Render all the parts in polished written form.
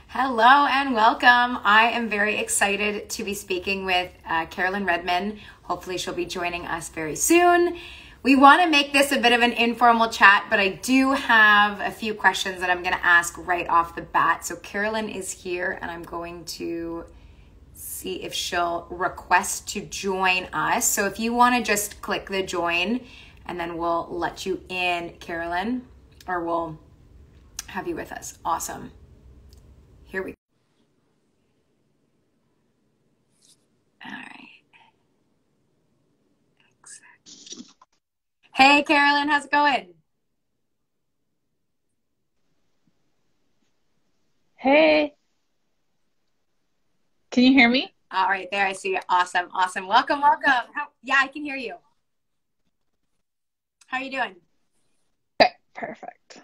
Hello and welcome. I am very excited to be speaking with Carolyn Redmond. Hopefully she'll be joining us very soon. We want to make this a bit of an informal chat, but I do have a few questions that I'm going to ask right off the bat. So Carolyn is here and I'm going to see if she'll request to join us. So if you want to just click the join and then we'll let you in, Carolyn, or we'll have you with us. Awesome. Here we go. All right. Hey, Carolyn, how's it going? Hey, can you hear me? All right, there I see you. Awesome, awesome. Welcome, welcome. Yeah, I can hear you. How are you doing? Okay, perfect.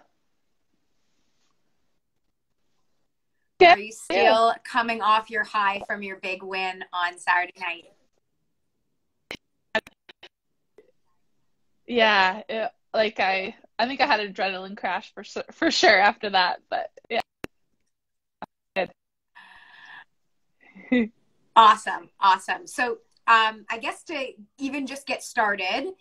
Good. Are you still coming off your high from your big win on Saturday night? Yeah, I think I had an adrenaline crash for sure after that, but yeah. Awesome, awesome. So I guess to even just get started,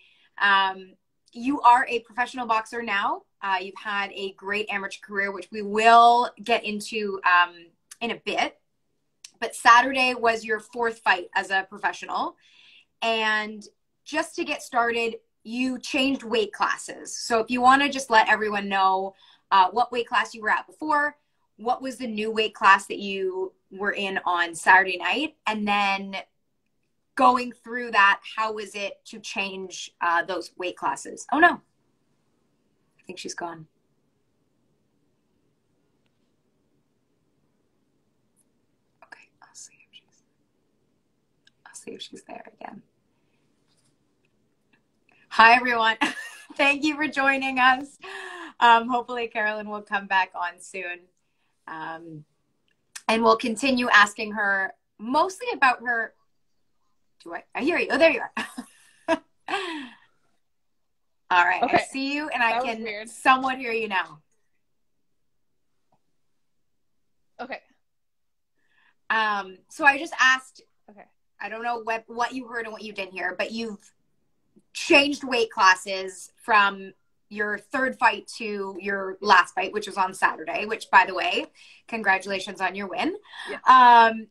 you are a professional boxer now. You've had a great amateur career, which we will get into in a bit. But Saturday was your fourth fight as a professional. And just to get started, you changed weight classes. So if you want to just let everyone know what weight class you were at before, what was the new weight class that you were in on Saturday night, and then going through that, how was it to change those weight classes? Oh no, I think she's gone. Okay, I'll see if she's there again. Hi everyone, thank you for joining us. Hopefully Carolyn will come back on soon, and we'll continue asking her mostly about her. I hear you. Oh, there you are. All right. Okay. I see you and I can somewhat hear you now. Okay. So I just asked, okay. I don't know what you heard and what you didn't hear, but you've changed weight classes from your third fight to your last fight, which was on Saturday, which, by the way, congratulations on your win. Yeah.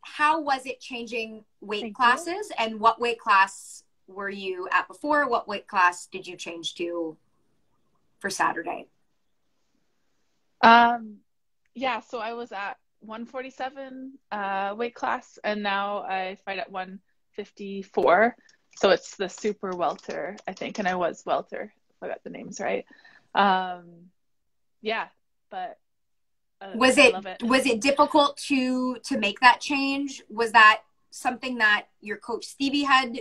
How was it changing weight classes, and what weight class were you at before? What weight class did you change to for Saturday? Yeah, so I was at 147 weight class, and now I fight at 154. So it's the super welter, I think, and I was welter, if I got the names right. Yeah, but was it difficult to make that change? Was that something that your coach Stevie had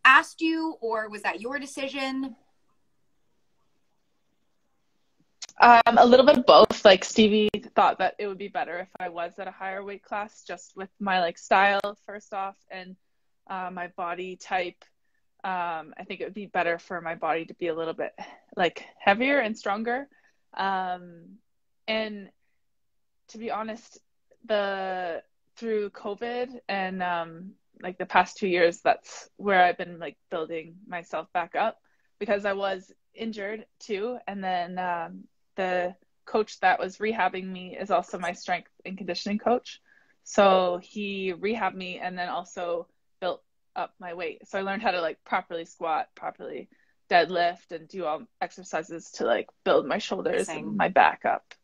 asked you, or was that your decision? A little bit of both. Like, Stevie thought that it would be better if I was at a higher weight class, just with my style first off, and my body type. I think it would be better for my body to be a little bit heavier and stronger. And to be honest, through COVID and the past 2 years, that's where I've been building myself back up, because I was injured too. And then the coach that was rehabbing me is also my strength and conditioning coach. So he rehabbed me and then also built up my weight. So I learned how to properly squat, properly deadlift, and do all exercises to build my shoulders and my back up.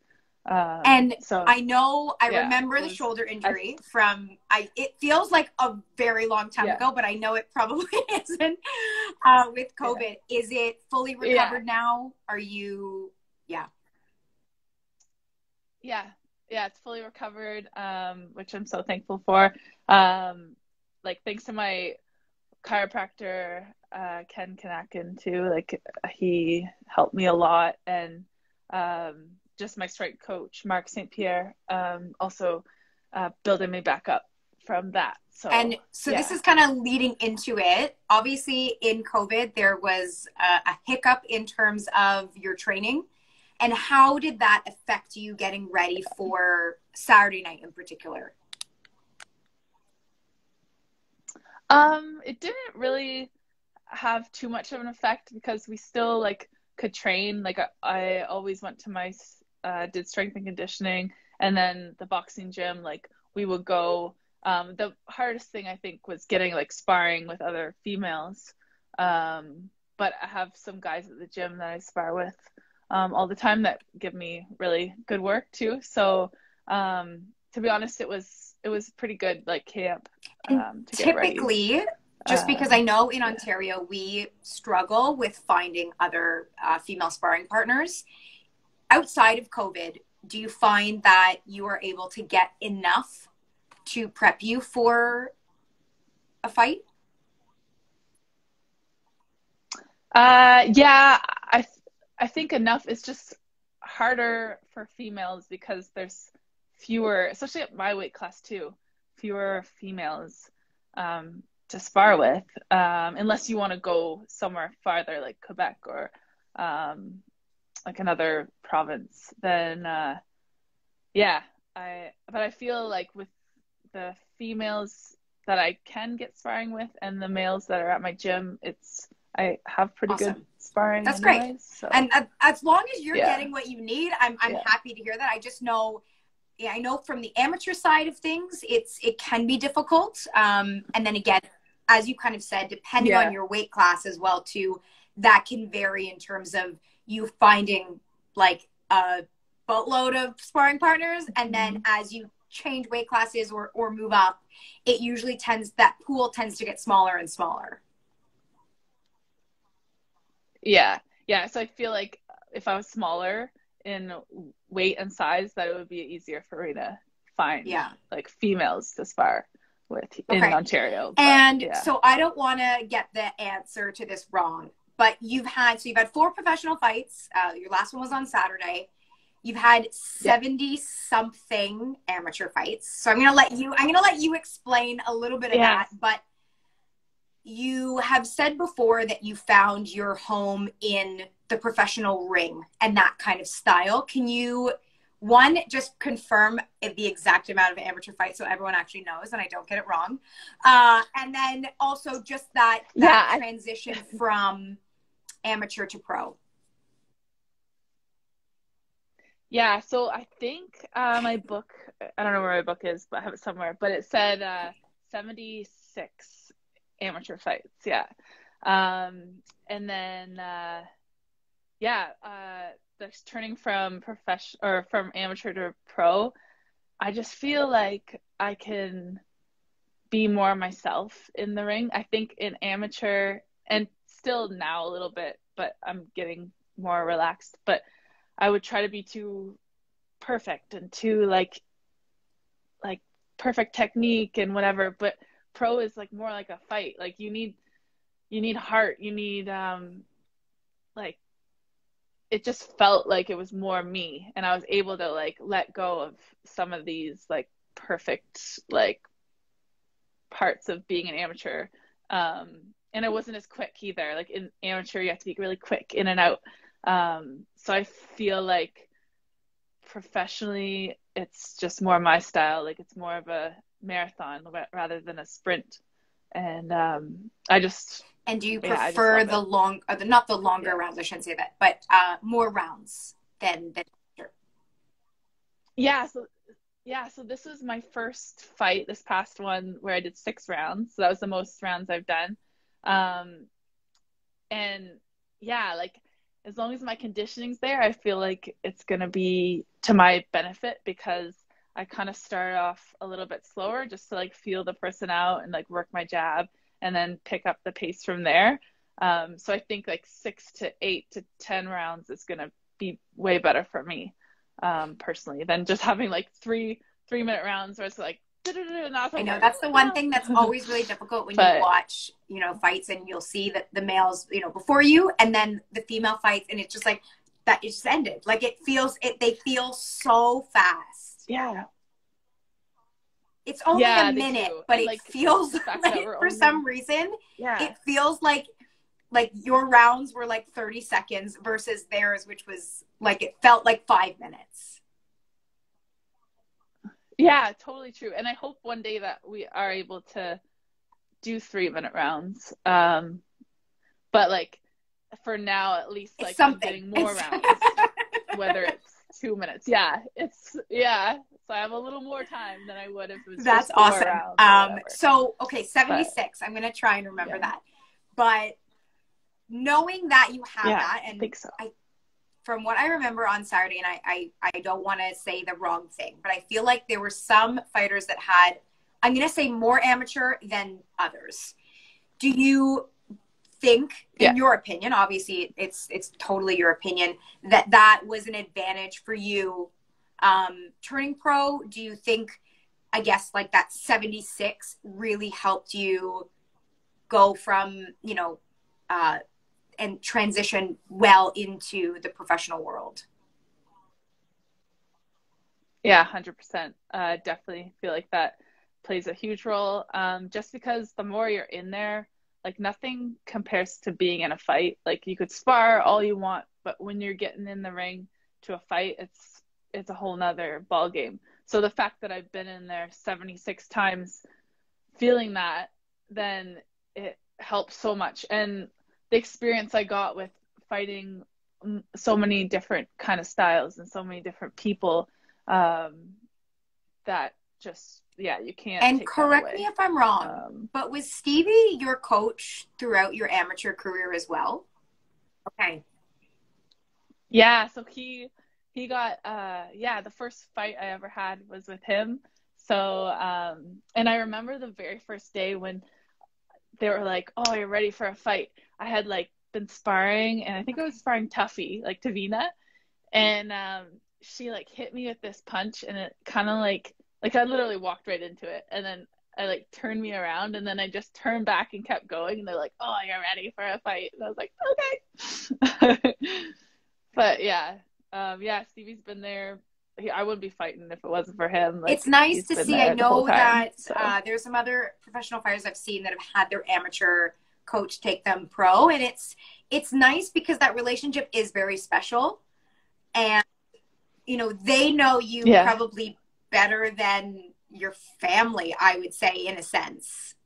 And so I remember the shoulder injury it feels like a very long time ago, but I know it probably isn't with COVID. Yeah. Is it fully recovered now? Are you, Yeah, it's fully recovered, which I'm so thankful for. Thanks to my chiropractor, Ken Kanakin too. He helped me a lot, and just my strength coach, Mark St. Pierre, also building me back up from that. So this is kind of leading into it. Obviously, in COVID, there was a hiccup in terms of your training. And how did that affect you getting ready for Saturday night in particular? It didn't really have too much of an effect because we still like could train. Like I always went to my did strength and conditioning, and then the boxing gym, like we would go. The hardest thing I think was getting like sparring with other females. But I have some guys at the gym that I spar with all the time that give me really good work too. So to be honest, it was pretty good like camp to get ready. Typically, just because I know in Ontario we struggle with finding other female sparring partners. Outside of COVID, do you find that you are able to get enough to prep you for a fight? Yeah, I think enough is just harder for females because there's fewer, especially at my weight class too, fewer females to spar with, unless you want to go somewhere farther like Quebec or like another province. Then but I feel like with the females that I can get sparring with and the males that are at my gym, I have pretty good sparring. That's anyways, great. So. And as long as you're getting what you need, I'm happy to hear that. I just know, I know from the amateur side of things, it can be difficult. And then again, as you kind of said, depending on your weight class as well too, that can vary in terms of you finding like a boatload of sparring partners. And then as you change weight classes or move up, it usually that pool tends to get smaller and smaller. Yeah. So I feel like if I was smaller in weight and size, that it would be easier for me to find like females to spar with in Ontario. So I don't want to get the answer to this wrong, but you've had 4 professional fights. Your last one was on Saturday. You've had 70 something amateur fights. So I'm going to let you explain a little bit of that, but you have said before that you found your home in the professional ring and that kind of style. Can you, one, just confirm the exact amount of amateur fights so everyone actually knows and I don't get it wrong? And then also just that transition from amateur to pro. Yeah, so I think my book, I don't know where my book is, but I have it somewhere, but it said 76 amateur fights. And then there's turning from from amateur to pro. I just feel like I can be more myself in the ring. I think in amateur, and still now a little bit, but I'm getting more relaxed, but I would try to be too perfect and too like perfect technique and whatever, but pro is like more like a fight. Like you need heart, you need like it just felt like it was more me, and I was able to like let go of some of these like perfect like parts of being an amateur, and it wasn't as quick either. Like in amateur you have to be really quick in and out, so I feel like professionally it's just more my style. Like it's more of a marathon rather than a sprint, and and do you prefer the not the longer rounds, I shouldn't say that, but more rounds than so this was my first fight, this past one, where I did 6 rounds. So that was the most rounds I've done. And like as long as my conditioning's there, I feel like it's going to be to my benefit, because I kind of started off a little bit slower just to like feel the person out and like work my jab and then pick up the pace from there. So I think like 6 to 8 to 10 rounds is going to be way better for me, personally, than just having like 3-minute rounds where it's like, I know that's the one thing that's always really difficult when you watch, fights, and you'll see that the males, before you, and then the female fights, and it's just like that it just ended. Like they feel so fast. Yeah. It's only a minute, but it feels like for some reason, it feels like your rounds were like 30 seconds versus theirs, which was like it felt like 5 minutes. Yeah, totally true. And I hope one day that we are able to do 3-minute rounds. But like for now, at least It's like something. I'm getting more rounds, whether it's 2 minutes. Yeah, so I have a little more time than I would if it was That's just 4 awesome. rounds. So okay, 76. I'm gonna try and remember that. But knowing that you have that, and I think so. From what I remember on Saturday, and I don't want to say the wrong thing, but I feel like there were some fighters that had, I'm gonna say, more amateur than others. Do you think, in your opinion, obviously it's totally your opinion, that was an advantage for you turning pro? Do you think, I guess, like that 76 really helped you go from, you know, and transition well into the professional world? Yeah, 100%. Definitely feel like that plays a huge role. Just because the more you're in there, like nothing compares to being in a fight. Like you could spar all you want, but when you're getting in the ring to a fight, it's a whole nother ball game. So the fact that I've been in there 76 times feeling that, then it helps so much. And the experience I got with fighting so many different kind of styles and so many different people, that just, you can't. And correct me if I'm wrong, but was Stevie your coach throughout your amateur career as well? Okay. Yeah, so he got the first fight I ever had was with him. So and I remember the very first day when they were like, "Oh, you're ready for a fight." I had like been sparring, and I think I was sparring Tuffy, like Tavina, and she like hit me with this punch, and it kind of like I literally walked right into it, and then I like turned me around, and then I just turned back and kept going, and they're like, "Oh, you're ready for a fight," and I was like, "Okay." But Stevie's been there. I wouldn't be fighting if it wasn't for him. Like, it's nice to see. I know that so. There's some other professional fighters I've seen that have had their amateur coach take them pro, and it's nice because that relationship is very special, and you know they know you probably better than your family, I would say, in a sense,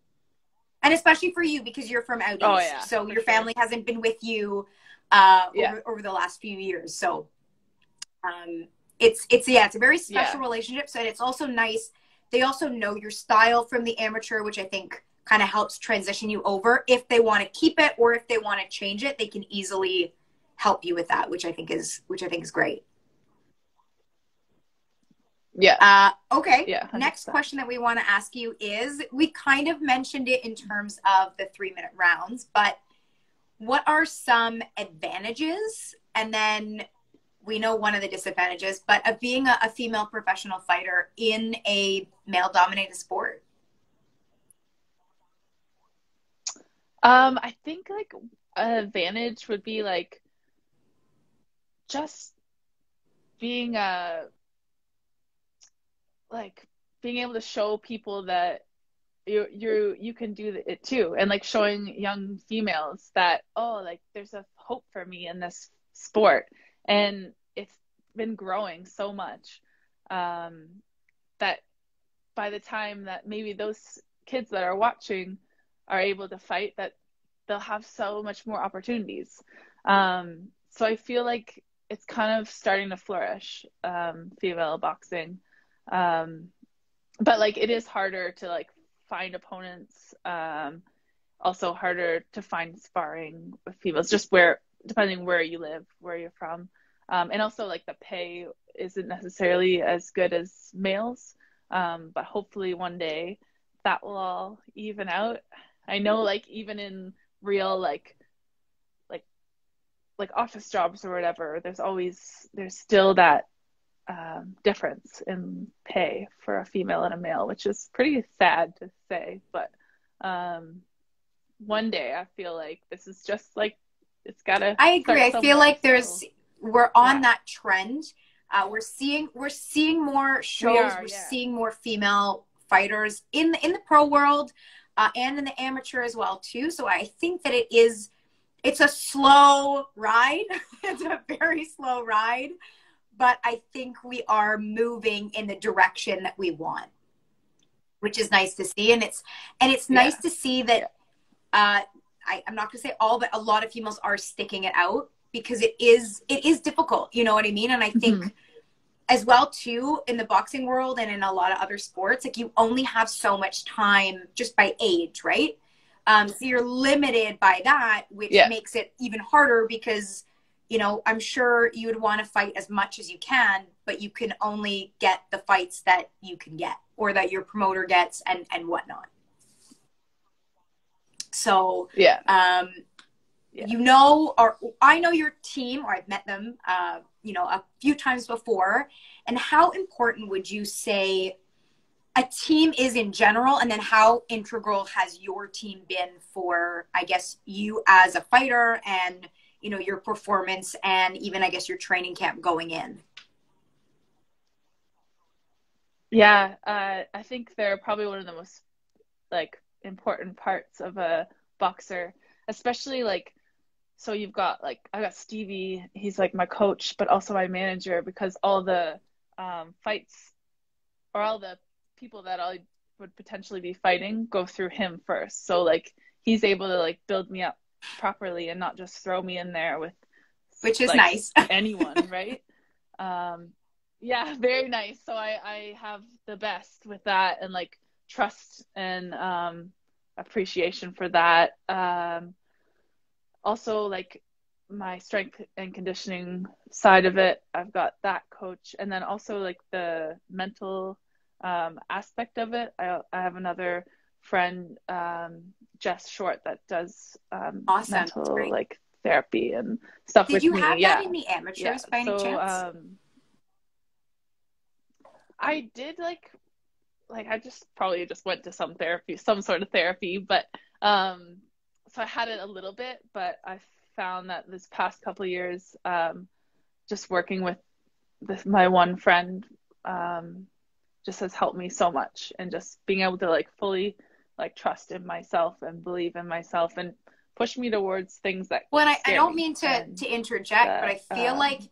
and especially for you because you're from out east, so your family hasn't been with you over the last few years. So it's a very special relationship. So, and it's also nice. They also know your style from the amateur, which I think kind of helps transition you over. If they want to keep it or if they want to change it, they can easily help you with that, which I think is great. Yeah. Okay. Yeah. 100%. Next question that we want to ask you is, we kind of mentioned it in terms of the 3-minute rounds, but what are some advantages? And then we know one of the disadvantages, but of being a female professional fighter in a male-dominated sport? I think like an advantage would be like just being being able to show people that you can do it too, and like showing young females that, oh, like there's a hope for me in this sport. And it's been growing so much that by the time that maybe those kids that are watching are able to fight, that they'll have so much more opportunities. So I feel like it's kind of starting to flourish, female boxing. But like it is harder to like find opponents, also harder to find sparring with females, just depending where you live, where you're from. And also like the pay isn't necessarily as good as males. But hopefully one day that will all even out. I know like even in real like office jobs or whatever, there's still that difference in pay for a female and a male, which is pretty sad to say. But one day I feel like this is just like, it's gotta. I agree. I feel like we're on that trend. We're seeing more shows. We're seeing more female fighters in the pro world and in the amateur as well too. So I think that it is it's a slow ride. It's a very slow ride, but I think we are moving in the direction that we want, which is nice to see. And it's nice to see that I'm not gonna say all, but a lot of females are sticking it out, because it is difficult. You know what I mean? And I think as well too, in the boxing world and in a lot of other sports, like, you only have so much time just by age, right? So you're limited by that, which makes it even harder, because, you know, I'm sure you would want to fight as much as you can, but you can only get the fights that you can get, or that your promoter gets, and whatnot. So, you know, or I know your team, or I've met them, you know, a few times before. And how important would you say a team is in general? And then how integral has your team been for, I guess, you as a fighter, and, you know, your performance, and even, I guess, your training camp going in? Yeah, I think they're probably one of the most, like, important parts of a boxer, especially, like, so you've got, like, I got Stevie, he's like my coach, but also my manager, because all the fights, or all the people that I would potentially be fighting, go through him first. So, like, he's able to, like, build me up properly and not just throw me in there with, which is like, nice. anyone, right? Yeah, very nice. So I have the best with that, and, like, trust and appreciation for that. Also, like, my strength and conditioning side of it, I've got that coach. And then also, like, the mental aspect of it, I have another friend, Jess Short, that does Awesome. mental, like, therapy and stuff with me. Did you have that in the amateurs by any chance? I did, like I just probably just went to some sort of therapy, but so I had it a little bit, but I found that this past couple of years, just working with my one friend, just has helped me so much, and just being able to, like, fully, like, trust in myself and believe in myself, and push me towards things that. Well, and I don't mean to interject, but I feel like,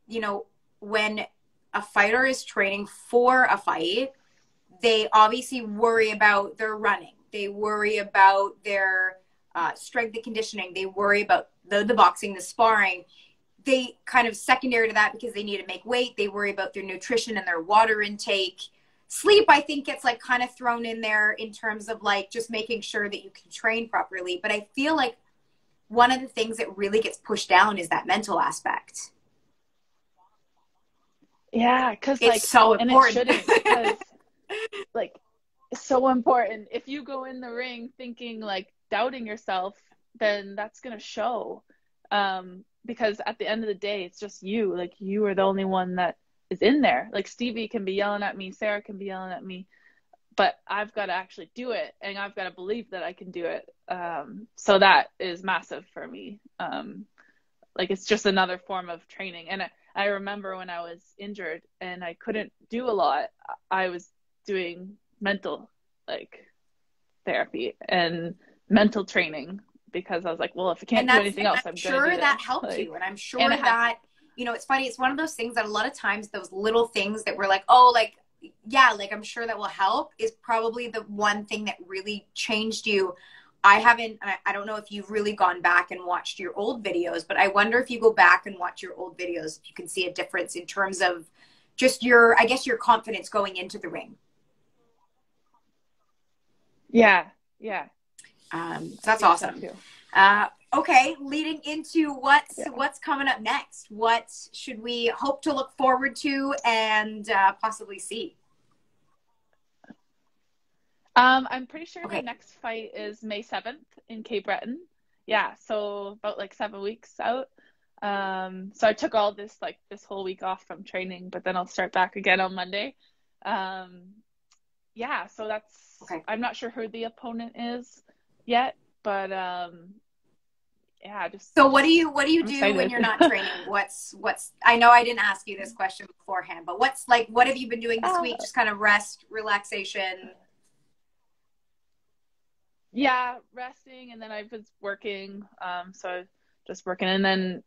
you know, when a fighter is training for a fight, they obviously worry about their running. They worry about their strength and conditioning. They worry about the boxing, the sparring. They kind of secondary to that, because they need to make weight. They worry about their nutrition and their water intake. Sleep, I think, gets, like, kind of thrown in there in terms of, like, just making sure that you can train properly. But I feel like one of the things that really gets pushed down is that mental aspect. Yeah, because, it's, like, so important. And it shouldn't, because, like, it's so important. If you go in the ring thinking, like, doubting yourself, then that's gonna show. Because at the end of the day, it's just you. Like, you are the only one that is in there. Like, Stevie can be yelling at me, Sarah can be yelling at me, but I've got to actually do it, and I've got to believe that I can do it. So that is massive for me. Like, it's just another form of training. And I remember when I was injured and I couldn't do a lot, I was doing mental, like, therapy and mental training, because I was like, well, if I can't do anything else, I'm sure going to do that this. helped like, you. And I'm sure that, you know, it's funny. It's one of those things that a lot of times those little things that we're like, oh, like, yeah, like, I'm sure that will help, is probably the one thing that really changed you. I don't know if you've really gone back and watched your old videos, but I wonder if you go back and watch your old videos, if you can see a difference in terms of just your, I guess, your confidence going into the ring. Yeah. Yeah. So that's awesome. Okay. Leading into what's coming up next, what should we hope to look forward to and possibly see? I'm pretty sure the next fight is May 7th in Cape Breton. Yeah, so about, like, 7 weeks out. So I took all this whole week off from training, but then I'll start back again on Monday. Yeah, so that's I'm not sure who the opponent is yet, but yeah, so what do you do when you're not training? What's I know I didn't ask you this question beforehand, but what have you been doing this week? Just kind of rest, relaxation? Yeah, resting, and then I was working. So I was just working, and then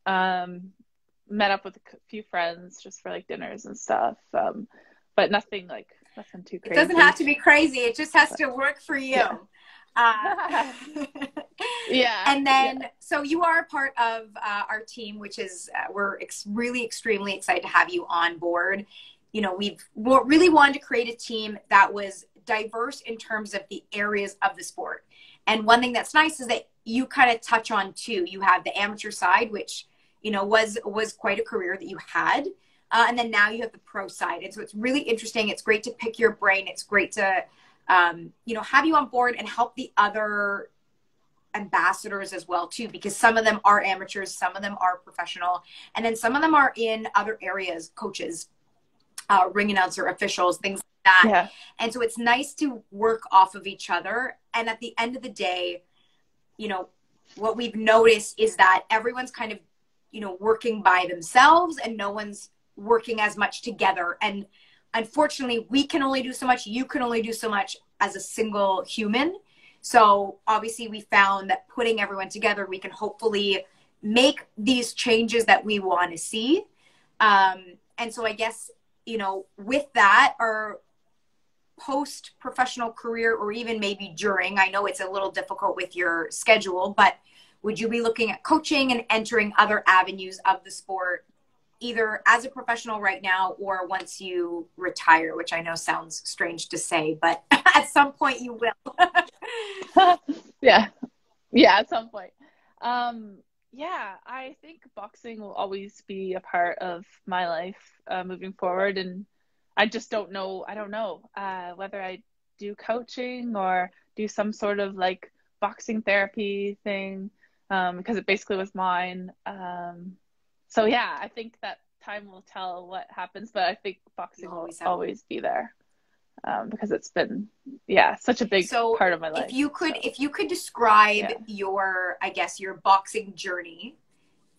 met up with a few friends just for like dinners and stuff. But nothing too It doesn't crazy. have to be crazy. It just has to work for you. Yeah. Uh, Yeah. and then, Yeah. so you are a part of our team, which is we're really extremely excited to have you on board. You know, we've really wanted to create a team that was diverse in terms of the areas of the sport. And one thing that's nice is that you kind of touch on too. You have the amateur side, which you know was quite a career that you had, and then now you have the pro side. And so it's really interesting. It's great to pick your brain. It's great to you know, have you on board and help the other ambassadors as well too, because some of them are amateurs, some of them are professional, and then some of them are in other areas, coaches, ring announcer, officials, things like that. Yeah. And so it's nice to work off of each other. And at the end of the day, you know, what we've noticed is that everyone's kind of, you know, working by themselves and no one's working as much together. And unfortunately, we can only do so much. You can only do so much as a single human. So obviously we found that putting everyone together, we can hopefully make these changes that we want to see. And so I guess, you know, with that, our post-professional career, or even maybe during, I know it's a little difficult with your schedule, but would you be looking at coaching and entering other avenues of the sport, either as a professional right now or once you retire, which I know sounds strange to say, but at some point you will. Yeah. Yeah, at some point. Yeah, I think boxing will always be a part of my life moving forward, and I just don't know. I don't know whether I do coaching or do some sort of like boxing therapy thing, because it basically was mine. So yeah, I think that time will tell what happens, but I think boxing will always be there. Because it's been, yeah, such a big part of my life. If you could describe your, I guess, your boxing journey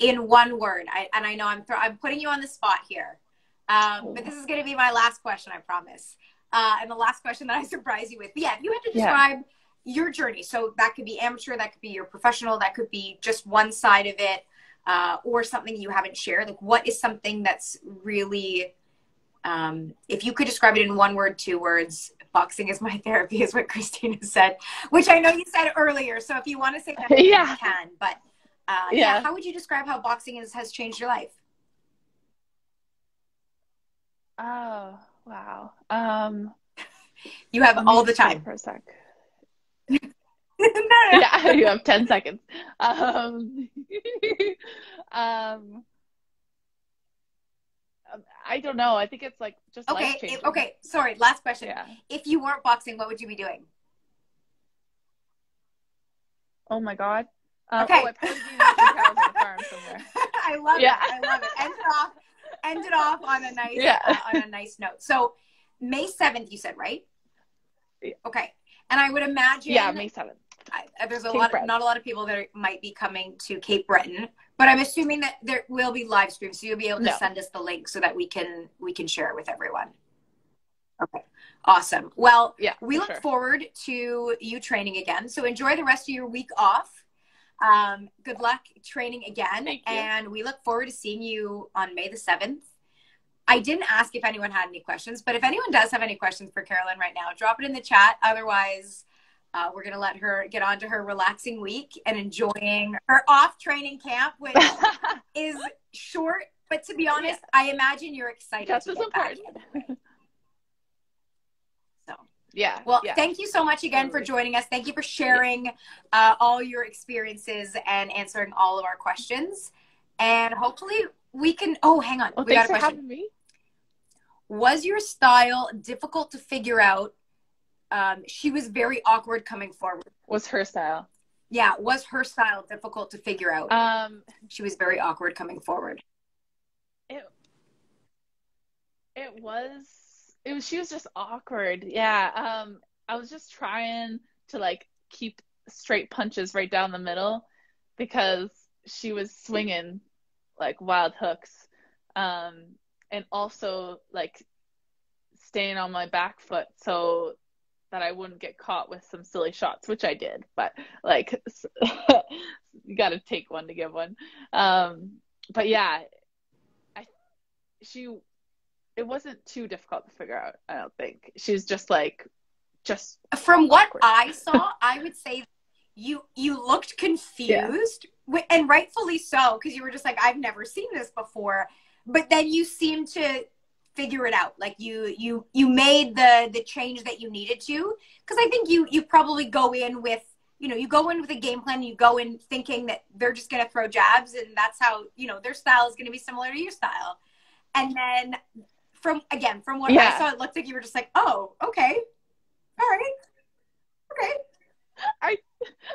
in one word, and I know I'm putting you on the spot here, but this is going to be my last question, I promise. And the last question that I surprise you with. But yeah, if you had to describe your journey, so that could be amateur, that could be your professional, that could be just one side of it, or something you haven't shared. Like, what is something that's really, if you could describe it in one word, two words, boxing is my therapy is what Christina said, which I know you said earlier. So if you want to say that, you can. But how would you describe how boxing has changed your life? Oh, wow. You have all the time. For a sec. No. Yeah, you have 10 seconds. I don't know. I think it's like just life-changing. Okay. Sorry. Last question. Yeah. If you weren't boxing, what would you be doing? Oh my God. Okay. I'd probably be watching cows on the farm somewhere. I love it. I love it. End it off on a nice note. So May 7th, you said, right? Yeah. Okay. And I would imagine. Yeah, May 7th. There's not a lot of people that might be coming to Cape Breton, but I'm assuming that there will be live streams, so you'll be able to send us the link so that we can share it with everyone. Okay, awesome. Well, we look forward to you training again. So enjoy the rest of your week off. Good luck training again, and we look forward to seeing you on May the 7th. I didn't ask if anyone had any questions, but if anyone does have any questions for Carolyn right now, drop it in the chat. Otherwise, we're going to let her get on to her relaxing week and enjoying her off training camp, which is short. But to be honest, I imagine you're excited to get back in. So, well, thank you so much again for joining us. Thank you for sharing all your experiences and answering all of our questions. And hopefully we can, hang on. We got a question. Thanks for having me. Was your style difficult to figure out? She was very awkward coming forward. Was her style? Yeah, was her style difficult to figure out? She was very awkward coming forward. It was. She was just awkward. Yeah. I was just trying to like keep straight punches right down the middle because she was swinging like wild hooks, and also like staying on my back foot. So that I wouldn't get caught with some silly shots, which I did, but like you got to take one to give one. But yeah, it wasn't too difficult to figure out. I don't think she was just from what awkward. I saw, I would say you looked confused, and rightfully so, because you were just like, I've never seen this before. But then you seemed to figure it out. Like you made the change that you needed to, because I think you probably go in with, you go in with a game plan. You go in thinking that they're just going to throw jabs, and that's how, their style is going to be similar to your style. And then from what I saw, it looked like you were just like, oh, okay. All right. Okay.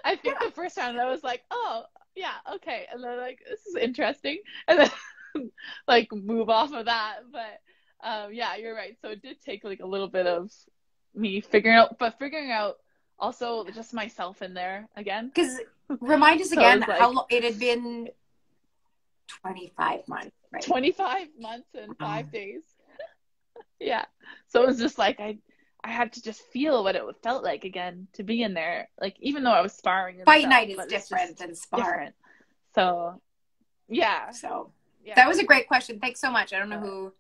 I think the first time I was like, oh, yeah, okay. And then like, this is interesting. And then like move off of that. But yeah, you're right. So it did take like a little bit of me figuring out also just myself in there again. Because remind us again how long it had been. 25 months, right? 25 months and 5 days. Yeah. So it was just like I had to just feel what it felt like again to be in there. Like, even though I was sparring. Fight night is different than sparring. So, yeah. So, that was a great question. Thanks so much. I don't know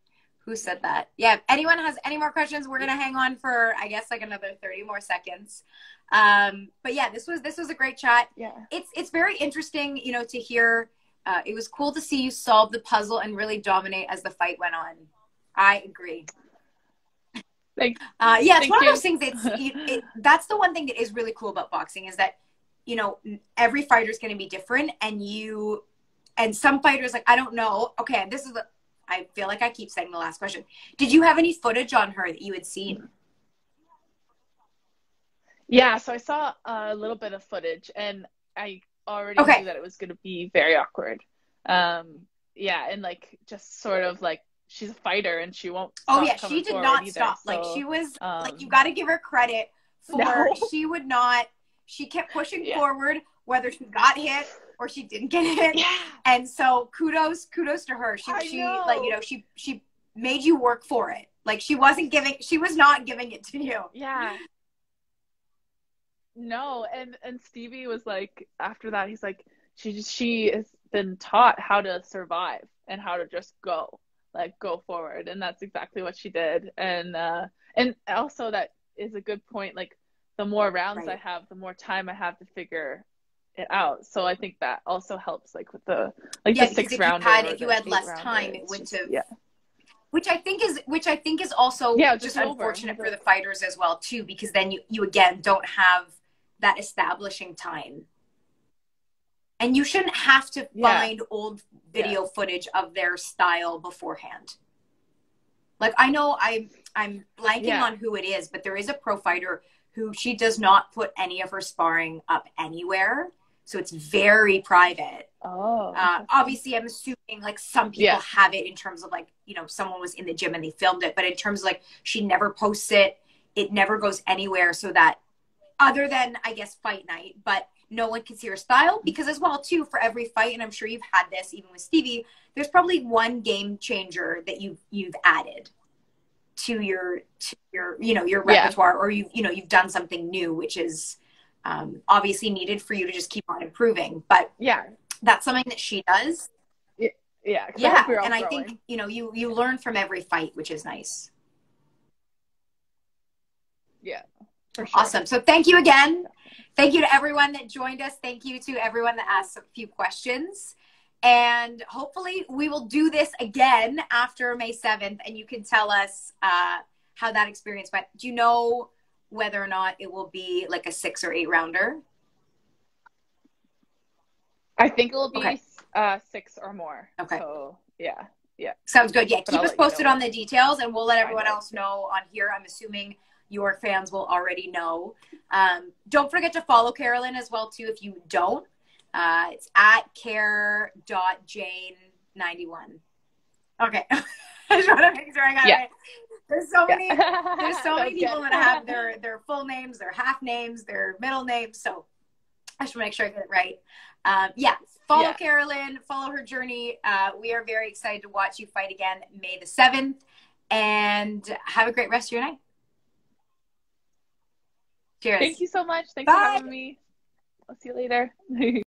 who said that. Yeah. If anyone has any more questions, we're going to hang on for, I guess, like another 30 more seconds. But yeah, this was a great chat. Yeah. It's very interesting, to hear. It was cool to see you solve the puzzle and really dominate as the fight went on. I agree. Thanks. It's one of those things. That's the one thing that is really cool about boxing is that, every fighter is going to be different, and some fighters, like, I don't know. Okay, I feel like I keep saying the last question. Did you have any footage on her that you had seen? Yeah, so I saw a little bit of footage, and I already knew that it was going to be very awkward. And like just sort of like she's a fighter and she won't stop. Oh yeah, she did not stop. So, like she was like, you got to give her credit for she kept pushing forward whether she got hit or she didn't get hit. Yeah. And so kudos to her. She made you work for it. Like she was not giving it to you. Yeah. No, and Stevie was like, after that, he's like, she has been taught how to survive and how to just go forward, and that's exactly what she did. And also that is a good point. Like the more rounds I have, the more time I have to figure it out. So I think that also helps, like with the the 6 rounder. If you had less time, it wouldn't have. Which I think is also just unfortunate for the fighters as well too, because then you again don't have that establishing time. And you shouldn't have to find old video footage of their style beforehand. Like I know I'm blanking on who it is, but there is a pro fighter who she does not put any of her sparring up anywhere. So it's very private. Oh. Obviously, I'm assuming like some people have it in terms of like, someone was in the gym and they filmed it. But in terms of like, she never posts it. It never goes anywhere, so that other than, I guess, fight night, but no one can see her style. Because as well, too, for every fight, and I'm sure you've had this even with Stevie, there's probably one game changer that you've added to your repertoire, or you've done something new, which is obviously needed for you to just keep on improving. But that's something that she does. And I think you learn from every fight, which is nice. Yeah, for sure. Awesome. So thank you again. Thank you to everyone that joined us. Thank you to everyone that asked a few questions. And hopefully we will do this again after May 7th, and you can tell us how that experience went. Do you know whether or not it will be like a 6 or 8 rounder? I think it will be 6 or more. Okay. So, yeah. Sounds good. Yeah, keep us posted on the details, and we'll let everyone else know on here. I'm assuming your fans will already know. Don't forget to follow Carolyn as well, too, if you don't. It's at care.jane91. Okay. I just want to make sure I got it right. There's so many people that have their full names, their half names, their middle names. So I just want to make sure I get it right. Follow Carolyn, follow her journey. We are very excited to watch you fight again May the 7th, and have a great rest of your night. Cheers. Thank you so much. Thanks for Bye. having me. I'll see you later.